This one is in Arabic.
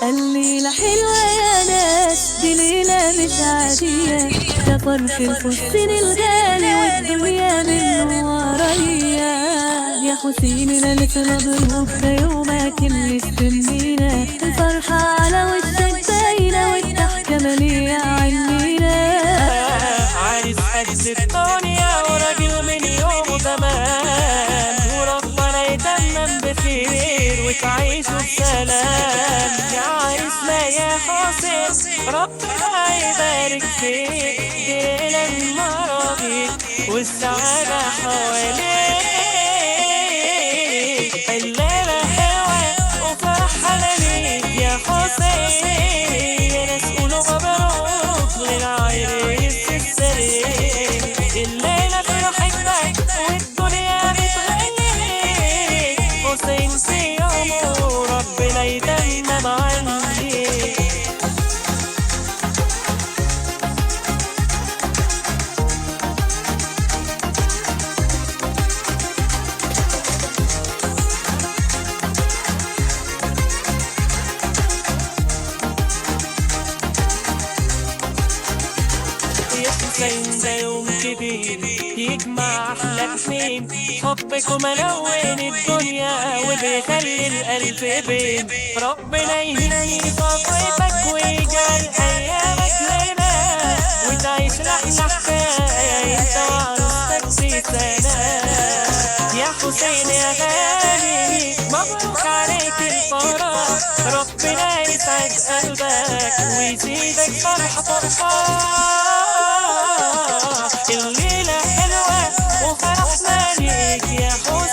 الليلة حلوة يا ناس، دي ليلة مش عادية، ده فرش الفستان الغالي والدنيا من ورايا. يا حسين ليلتنا بالروح، ده يومك اللي استنينا، الفرحة على وشك باينة والضحكة مالية عينينا. عايز حجز الدنيا وراجل من يوم زمان، وربنا يتمم بخير وتعيشوا بسلام. يا عريسنا يا حسين ربنا يبارك فيك، ليلة المراضي والسعادة حواليك. الليلة حلوة وفرحة ليك يا حسين، يا ناس قولوا مبروك للعريس السليم. الليلة فرحتك والدنيا بتغني، حسين في يومه ربنا يتمم عندي. يا حسين ده يوم كبير يجمع أحلى اتنين، حبكم ملون الدنيا وبيخلي القلب بين. ربنا يهني خطوتك ويجعل أيامك لنا، وتعيش لأحلى حكاية أنت وعروستك في سلام. يا حسين يا غالي مبروك عليك الفرح، ربنا يسعد قلبك ويزيدك فرحة فرحة. الليلة حلوة وفرحنا ليك يا حسين.